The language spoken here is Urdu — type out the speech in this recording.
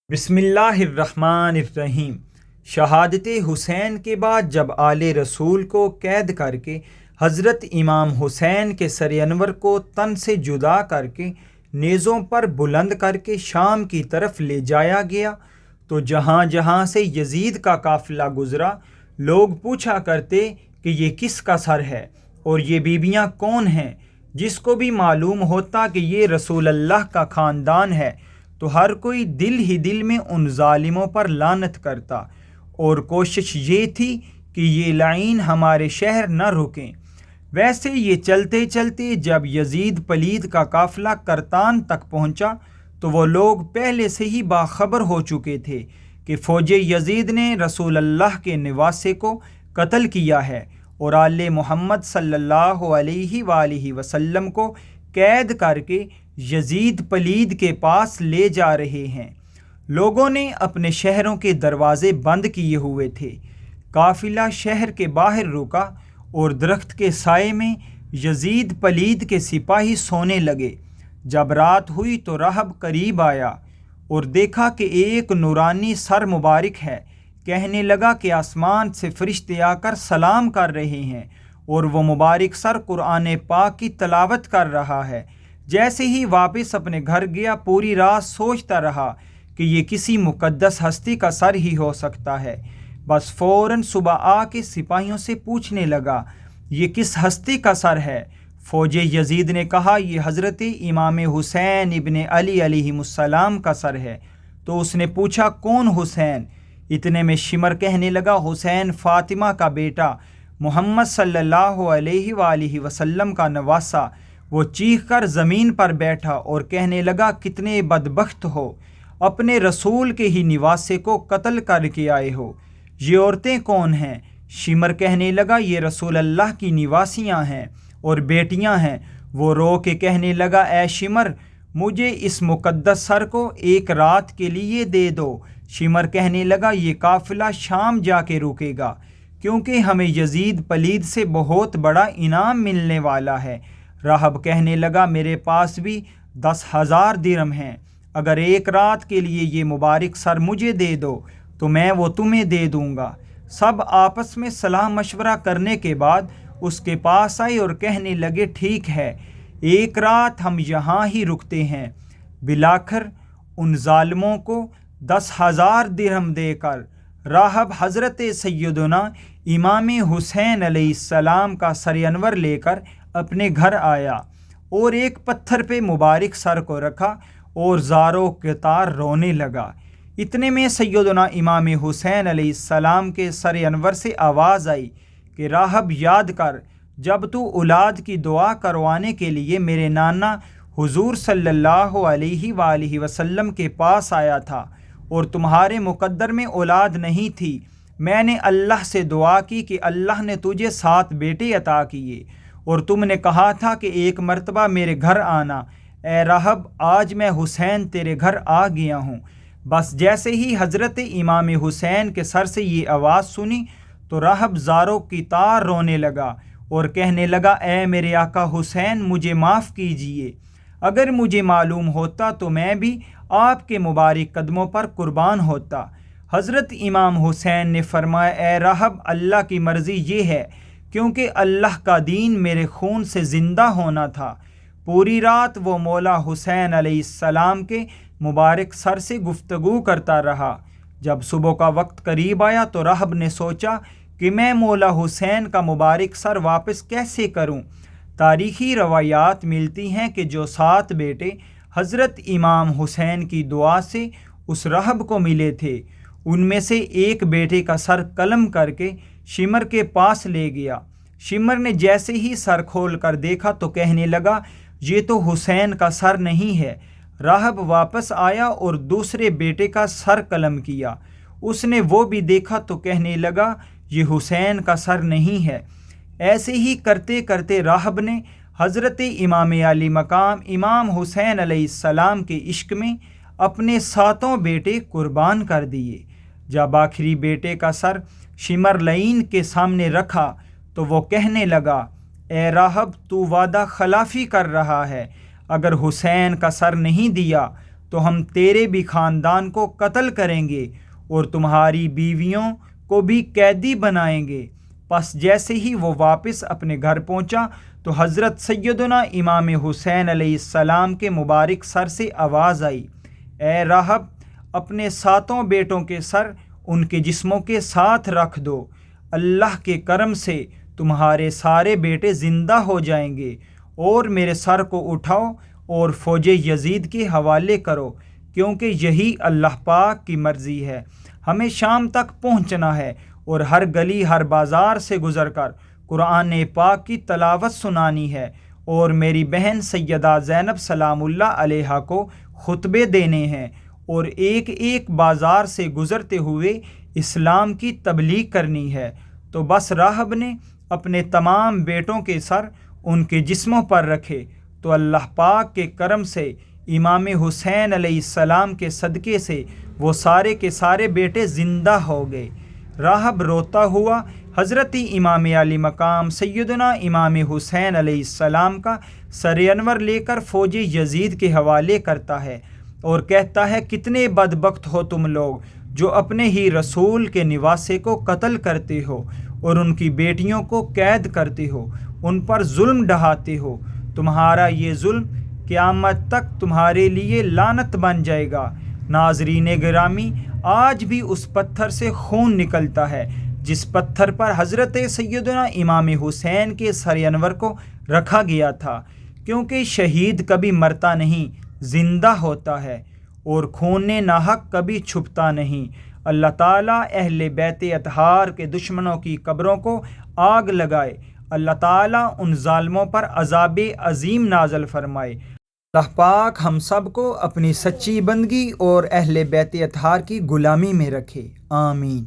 بسم اللہ الرحمن الرحیم۔ شہادت حسین کے بعد جب آل رسول کو قید کر کے حضرت امام حسین کے سر انور کو تن سے جدا کر کے نیزوں پر بلند کر کے شام کی طرف لے جایا گیا تو جہاں جہاں سے یزید کا قافلہ گزرا لوگ پوچھا کرتے کہ یہ کس کا سر ہے اور یہ بیویاں کون ہیں۔ جس کو بھی معلوم ہوتا کہ یہ رسول اللہ کا خاندان ہے تو ہر کوئی دل ہی دل میں ان ظالموں پر لعنت کرتا اور کوشش یہ تھی کہ یہ لعین ہمارے شہر نہ رکیں۔ ویسے یہ چلتے چلتے جب یزید پلید کا قافلہ کرتان تک پہنچا تو وہ لوگ پہلے سے ہی باخبر ہو چکے تھے کہ فوج یزید نے رسول اللہ کے نواسے کو قتل کیا ہے اور آل محمد صلی اللہ علیہ وآلہ وسلم کو قید کر کے یزید پلید کے پاس لے جا رہے ہیں۔ لوگوں نے اپنے شہروں کے دروازے بند کیے ہوئے تھے۔ قافلہ شہر کے باہر رکا اور درخت کے سائے میں یزید پلید کے سپاہی سونے لگے۔ جب رات ہوئی تو راہب قریب آیا اور دیکھا کہ ایک نورانی سر مبارک ہے۔ کہنے لگا کہ آسمان سے فرشتے آ کر سلام کر رہے ہیں اور وہ مبارک سر قرآن پاک کی تلاوت کر رہا ہے۔ جیسے ہی واپس اپنے گھر گیا پوری رات سوچتا رہا کہ یہ کسی مقدس ہستی کا سر ہی ہو سکتا ہے۔ بس فوراً صبح آ کے سپاہیوں سے پوچھنے لگا یہ کس ہستی کا سر ہے۔ فوج یزید نے کہا یہ حضرت امام حسین ابن علی علیہ السلام کا سر ہے۔ تو اس نے پوچھا کون حسین؟ اتنے میں شمر کہنے لگا حسین فاطمہ کا بیٹا، محمد صلی اللہ علیہ وآلہ وسلم کا نواسہ۔ وہ چیخ کر زمین پر بیٹھا اور کہنے لگا کتنے بدبخت ہو، اپنے رسول کے ہی نواسے کو قتل کر کے آئے ہو۔ یہ عورتیں کون ہیں؟ شمر کہنے لگا یہ رسول اللہ کی نواسیاں ہیں اور بیٹیاں ہیں۔ وہ رو کے کہنے لگا اے شمر مجھے اس مقدس سر کو ایک رات کے لیے دے دو۔ شمر کہنے لگا یہ قافلہ شام جا کے رکے گا کیونکہ ہمیں یزید پلید سے بہت بڑا انعام ملنے والا ہے۔ راہب کہنے لگا میرے پاس بھی 10,000 درہم ہیں، اگر ایک رات کے لیے یہ مبارک سر مجھے دے دو تو میں وہ تمہیں دے دوں گا۔ سب آپس میں صلاح مشورہ کرنے کے بعد اس کے پاس آئے اور کہنے لگے ٹھیک ہے ایک رات ہم یہاں ہی رکتے ہیں۔ بلاخر ان ظالموں کو 10,000 درہم دے کر راہب حضرت سیدنا امام حسین علیہ السلام کا سر انور لے کر اپنے گھر آیا اور ایک پتھر پہ مبارک سر کو رکھا اور زاروں قطار رونے لگا۔ اتنے میں سیدنا امام حسین علیہ السلام کے سر انور سے آواز آئی کہ راہب یاد کر جب تو اولاد کی دعا کروانے کے لیے میرے نانا حضور صلی اللہ علیہ وآلہ وسلم کے پاس آیا تھا اور تمہارے مقدر میں اولاد نہیں تھی، میں نے اللہ سے دعا کی کہ اللہ نے تجھے 7 بیٹے عطا کیے اور تم نے کہا تھا کہ ایک مرتبہ میرے گھر آنا۔ اے راہب آج میں حسین تیرے گھر آ گیا ہوں۔ بس جیسے ہی حضرت امام حسین کے سر سے یہ آواز سنی تو راہب زاروں کی تار رونے لگا اور کہنے لگا اے میرے آقا حسین مجھے معاف کیجیے، اگر مجھے معلوم ہوتا تو میں بھی آپ کے مبارک قدموں پر قربان ہوتا۔ حضرت امام حسین نے فرمایا اے راہب اللہ کی مرضی یہ ہے کیونکہ اللہ کا دین میرے خون سے زندہ ہونا تھا۔ پوری رات وہ مولا حسین علیہ السلام کے مبارک سر سے گفتگو کرتا رہا۔ جب صبح کا وقت قریب آیا تو راہب نے سوچا کہ میں مولا حسین کا مبارک سر واپس کیسے کروں۔ تاریخی روایات ملتی ہیں کہ جو 7 بیٹے حضرت امام حسین کی دعا سے اس راہب کو ملے تھے ان میں سے ایک بیٹے کا سر قلم کر کے شمر کے پاس لے گیا۔ شمر نے جیسے ہی سر کھول کر دیکھا تو کہنے لگا یہ تو حسین کا سر نہیں ہے۔ راہب واپس آیا اور دوسرے بیٹے کا سر قلم کیا، اس نے وہ بھی دیکھا تو کہنے لگا یہ حسین کا سر نہیں ہے۔ ایسے ہی کرتے کرتے راہب نے حضرت امام علی مقام امام حسین علیہ السلام کے عشق میں اپنے 7 بیٹے قربان کر دیے۔ جب آخری بیٹے کا سر شمر لعین کے سامنے رکھا تو وہ کہنے لگا اے راہب تو وعدہ خلافی کر رہا ہے، اگر حسین کا سر نہیں دیا تو ہم تیرے بھی خاندان کو قتل کریں گے اور تمہاری بیویوں کو بھی قیدی بنائیں گے۔ پس جیسے ہی وہ واپس اپنے گھر پہنچا تو حضرت سیدنا امام حسین علیہ السلام کے مبارک سر سے آواز آئی، اے راہب، اپنے 7 بیٹوں کے سر ان کے جسموں کے ساتھ رکھ دو، اللہ کے کرم سے تمہارے سارے بیٹے زندہ ہو جائیں گے، اور میرے سر کو اٹھاؤ اور فوج یزید کے حوالے کرو، کیونکہ یہی اللہ پاک کی مرضی ہے۔ ہمیں شام تک پہنچنا ہے اور ہر گلی ہر بازار سے گزر کر قرآن پاک کی تلاوت سنانی ہے، اور میری بہن سیدہ زینب سلام اللہ علیہا کو خطبے دینے ہیں، اور ایک ایک بازار سے گزرتے ہوئے اسلام کی تبلیغ کرنی ہے۔ تو بس راہب نے اپنے تمام بیٹوں کے سر ان کے جسموں پر رکھے تو اللہ پاک کے کرم سے امام حسین علیہ السلام کے صدقے سے وہ سارے کے سارے بیٹے زندہ ہو گئے۔ راہب روتا ہوا حضرت امام علی مقام سیدنا امام حسین علیہ السلام کا سر انور لے کر فوج یزید کے حوالے کرتا ہے اور کہتا ہے، کتنے بدبخت ہو تم لوگ جو اپنے ہی رسول کے نواسے کو قتل کرتے ہو اور ان کی بیٹیوں کو قید کرتے ہو، ان پر ظلم ڈھاتے ہو۔ تمہارا یہ ظلم قیامت تک تمہارے لیے لعنت بن جائے گا۔ ناظرین گرامی، آج بھی اس پتھر سے خون نکلتا ہے جس پتھر پر حضرت سیدنا امام حسین کے سر انور کو رکھا گیا تھا، کیونکہ شہید کبھی مرتا نہیں، زندہ ہوتا ہے، اور خون ناحق کبھی چھپتا نہیں۔ اللہ تعالیٰ اہل بیت اطہار کے دشمنوں کی قبروں کو آگ لگائے، اللہ تعالیٰ ان ظالموں پر عذاب عظیم نازل فرمائے۔ اللہ پاک ہم سب کو اپنی سچی بندگی اور اہل بیت اطہار کی غلامی میں رکھے، آمین۔